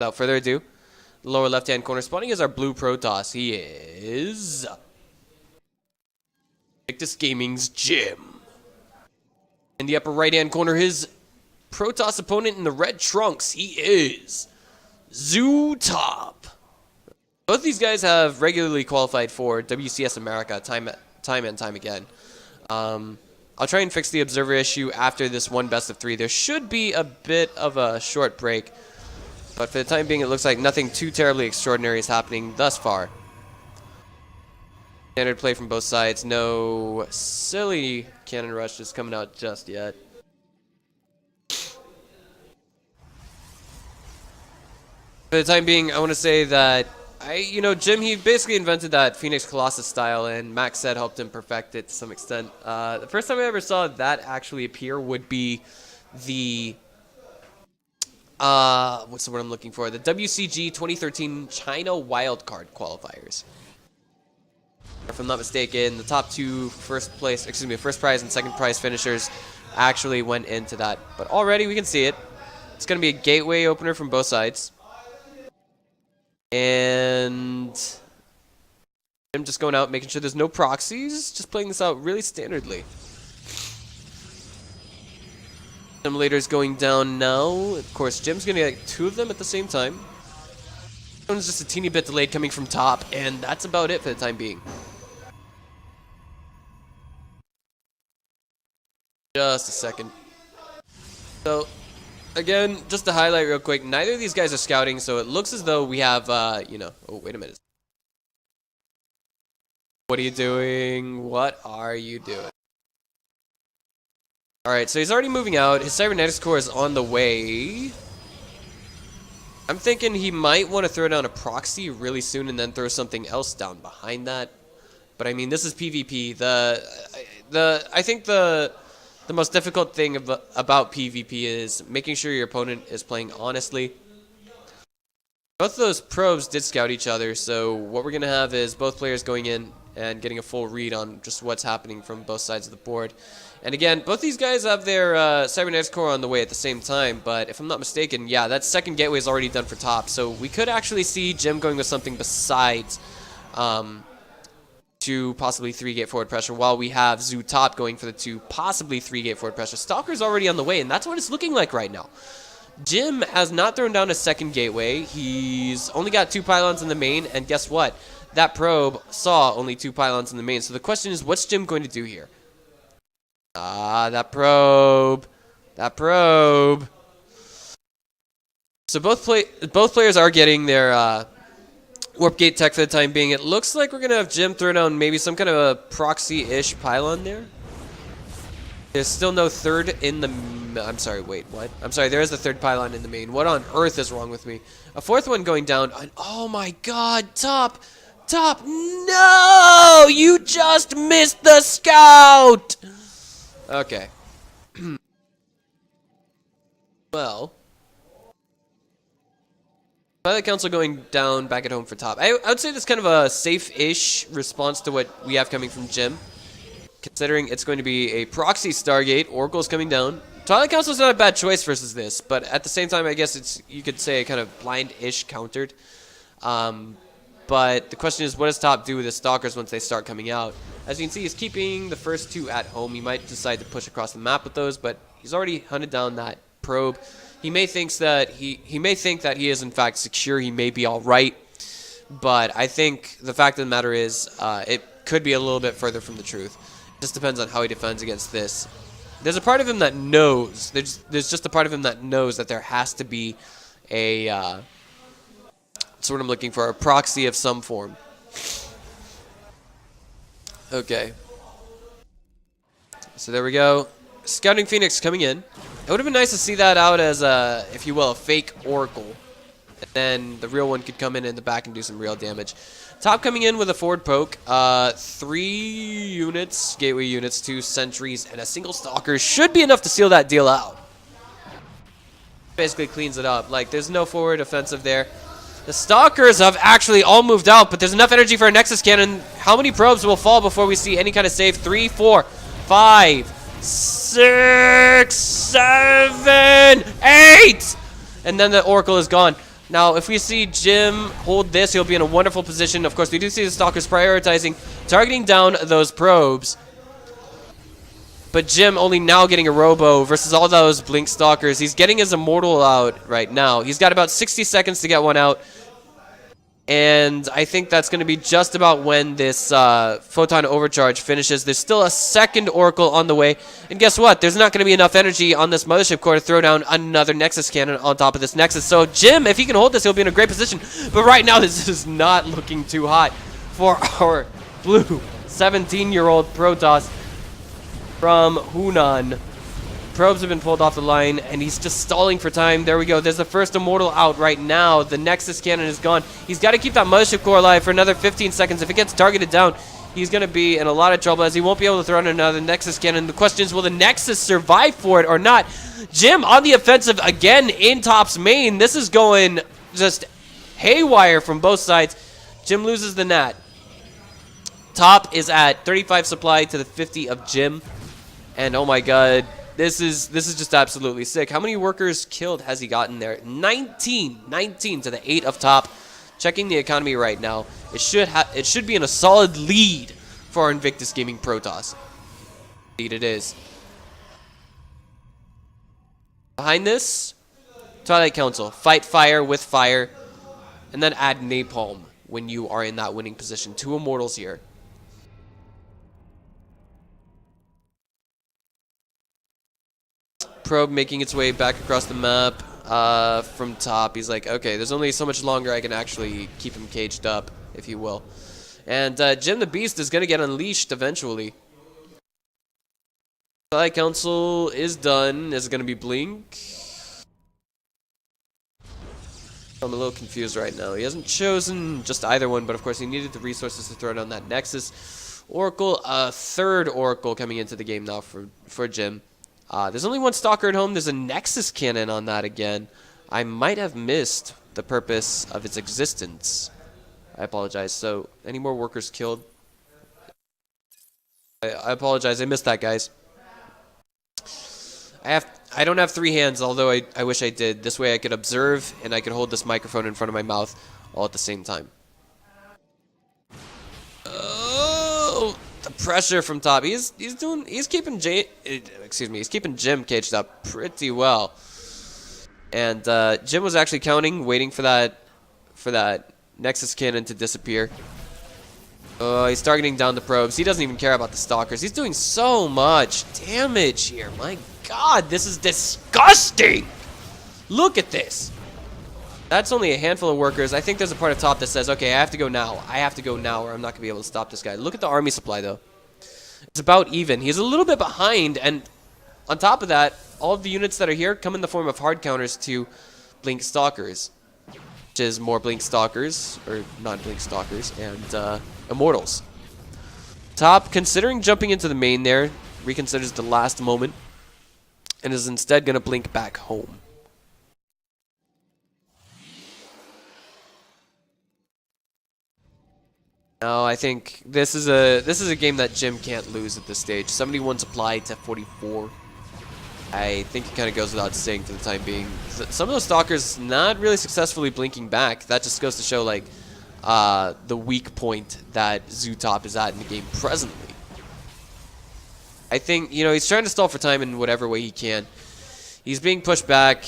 Without further ado, the lower left-hand corner spawning is our blue Protoss. He is Victus Gaming's Jim. In the upper right-hand corner, his Protoss opponent in the red trunks, he is ZooTop. Both these guys have regularly qualified for WCS America time and time again. I'll try and fix the observer issue after this one best of 3. There should be a bit of a short break, but for the time being, it looks like nothing too terribly extraordinary is happening thus far. Standard play from both sides. No silly cannon rushes coming out just yet. For the time being, I want to say that Jim, he basically invented that Phoenix Colossus style, and Max said helped him perfect it to some extent. The first time I ever saw that actually appear would be the what's the word I'm looking for? The WCG 2013 China Wildcard qualifiers. If I'm not mistaken, the top 2 first prize and second prize finishers actually went into that. But already we can see it. It's going to be a gateway opener from both sides. And I'm just going out, making sure there's no proxies, just playing this out really standardly. Simulator's going down now. Of course, Jim's going to get 2 of them at the same time. One's just a teeny bit delayed coming from top, and that's about it for the time being. Just a second. So, again, just to highlight real quick, neither of these guys are scouting, so it looks as though we have, oh, wait a minute. What are you doing? What are you doing? Alright, so he's already moving out. His cybernetics core is on the way. I'm thinking he might want to throw down a proxy really soon and then throw something else down behind that. But I mean, this is PvP. I think the most difficult thing about PvP is making sure your opponent is playing honestly. Both of those probes did scout each other, so what we're going to have is both players going in and getting a full read on just what's happening from both sides of the board. And again, both these guys have their cybernetics core on the way at the same time, but if I'm not mistaken, yeah, that second gateway is already done for top, so we could actually see Jim going with something besides 2, possibly 3 gate forward pressure, while we have ZooTop going for the 2, possibly 3 gate forward pressure. Stalker's already on the way, and that's what it's looking like right now. Jim has not thrown down a second gateway. He's only got 2 pylons in the main, and guess what? That probe saw only 2 pylons in the main. So the question is, what's Jim going to do here? That probe. That probe. So both players are getting their warp gate tech for the time being. It looks like we're going to have Jim throw down maybe some kind of a proxy-ish pylon there. There's still no third in the... I'm sorry, wait, what? I'm sorry, there is the 3rd pylon in the main. What on earth is wrong with me? A 4th one going down. And, oh my god, Top! Top! No! You just missed the scout! Okay. Well... Pilot Council going down back at home for top. I would say that's kind of a safe-ish response to what we have coming from Jim. Considering it's going to be a proxy Stargate, Oracle's coming down. Twilight Council's not a bad choice versus this, but at the same time, I guess it's, you could say, kind of blind-ish countered. But the question is, what does top do with his Stalkers once they start coming out? As you can see, he's keeping the first 2 at home. He might decide to push across the map with those, but he's already hunted down that probe. He may think that he is in fact secure. He may be all right, but I think the fact of the matter is, it could be a little bit further from the truth. It just depends on how he defends against this. There's a part of him that knows. There's just a part of him that knows that there has to be a that's what I'm looking for, a proxy of some form. Okay. So there we go. Scouting Phoenix coming in. It would have been nice to see that out as a, if you will, a fake Oracle. And then the real one could come in the back and do some real damage. Top coming in with a forward poke. 3 units, gateway units, 2 sentries, and a single stalker should be enough to seal that deal out. Basically cleans it up. Like, there's no forward offensive there. The stalkers have actually all moved out, but there's enough energy for a Nexus Cannon. How many probes will fall before we see any kind of save? 3, 4, 5, 6, 7, 8! And then the Oracle is gone. Now, if we see Jim hold this, he'll be in a wonderful position. Of course, we do see the Stalkers prioritizing, targeting down those probes. But Jim only now getting a Robo versus all those Blink Stalkers. He's getting his Immortal out right now. He's got about 60 seconds to get one out. And I think that's going to be just about when this Photon Overcharge finishes. There's still a second Oracle on the way. And guess what? There's not going to be enough energy on this Mothership Core to throw down another Nexus Cannon on top of this Nexus. So Jim, if he can hold this, he'll be in a great position. But right now, this is not looking too hot for our blue 17-year-old Protoss from Hunan. Probes have been pulled off the line, and he's just stalling for time. There we go. There's the first Immortal out right now. The Nexus Cannon is gone. He's got to keep that Mothership Core alive for another 15 seconds. If it gets targeted down, he's going to be in a lot of trouble as he won't be able to throw in another Nexus Cannon. The question is, will the Nexus survive for it or not? Jim on the offensive again in Top's main. This is going just haywire from both sides. Jim loses the Nat. Top is at 35 supply to the 50 of Jim. And oh my god. This is just absolutely sick. How many workers killed has he gotten there? 19 to the 8 of Top. Checking the economy right now. It should be in a solid lead for our Invictus Gaming Protoss. Indeed it is. Behind this, Twilight Council. Fight fire with fire. And then add Napalm when you are in that winning position. 2 Immortals here. Probe making its way back across the map from Top. He's like, okay, there's only so much longer I can actually keep him caged up, if you will. And Jim the Beast is going to get unleashed eventually. Twilight Council is done. Is it going to be Blink? I'm a little confused right now. He hasn't chosen just either one, but of course he needed the resources to throw down that Nexus. Oracle, a third Oracle coming into the game now for Jim. There's only one Stalker at home. There's a Nexus Cannon on that again. I might have missed the purpose of its existence. I apologize. So, any more workers killed? I apologize. I missed that, guys. I don't have 3 hands, although I wish I did. This way I could observe and I could hold this microphone in front of my mouth all at the same time. Oh, the pressure from Top. He's keeping Jim caged up pretty well. And Jim was actually counting, waiting for that Nexus Cannon to disappear. He's targeting down the probes. He doesn't even care about the Stalkers. He's doing so much damage here. My God, this is disgusting. Look at this. That's only a handful of workers. I think there's a part of Top that says, okay, I have to go now. I have to go now or I'm not going to be able to stop this guy. Look at the army supply, though. It's about even. He's a little bit behind, and on top of that, all of the units that are here come in the form of hard counters to Blink Stalkers, which is more Blink Stalkers, or non-Blink Stalkers, and Immortals. Top, considering jumping into the main there, reconsiders the last moment, and is instead going to blink back home. Now, I think this is a game that Jim can't lose at this stage. 71 supply to 44. I think it kind of goes without saying for the time being. Some of those Stalkers not really successfully blinking back. That just goes to show, like, the weak point that ZooTop is at in the game presently. I think, you know, he's trying to stall for time in whatever way he can. He's being pushed back,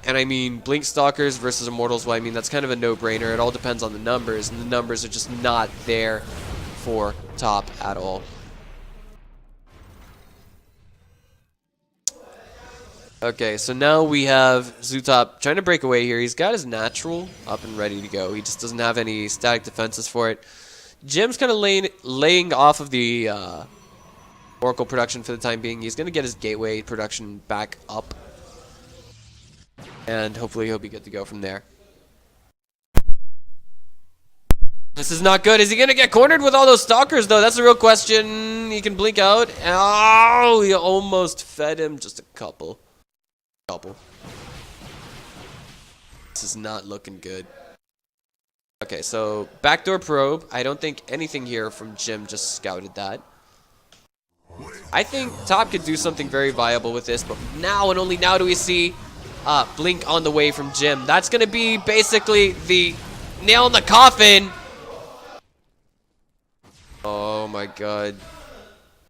and I mean, Blink Stalkers versus Immortals, well, I mean, that's kind of a no-brainer. It all depends on the numbers, and the numbers are just not there for Top at all. Okay, so now we have ZooTop trying to break away here. He's got his natural up and ready to go. He just doesn't have any static defenses for it. Jim's kind of laying off of the Oracle production for the time being. He's going to get his gateway production back up. And hopefully he'll be good to go from there. This is not good. Is he going to get cornered with all those Stalkers, though? That's the real question. He can blink out. Oh, he almost fed him. Just a couple. This is not looking good. Okay, so backdoor probe. I don't think anything here from Jim just scouted that. I think Top could do something very viable with this, but now and only now do we see blink on the way from Jim. That's going to be basically the nail in the coffin. Oh my god.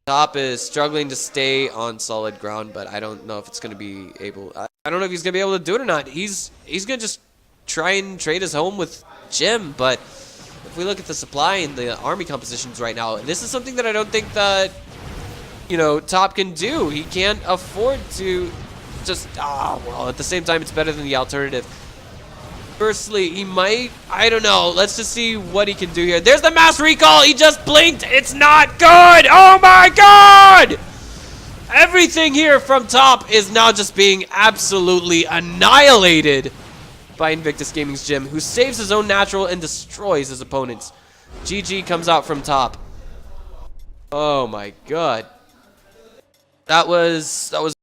Top is struggling to stay on solid ground, but I don't know if it's going to be able... I don't know if he's going to be able to do it or not. He's going to just try and trade his home with Jim, but if we look at the supply and the army compositions right now, this is something that I don't think that, you know, Top can do. He can't afford to just... well, at the same time, it's better than the alternative. Firstly, he might... I don't know. Let's just see what he can do here. There's the mass recall! He just blinked! It's not good! Oh my god! Everything here from Top is now just being absolutely annihilated by Invictus Gaming's Jim, who saves his own natural and destroys his opponents. GG comes out from Top. Oh my god. That was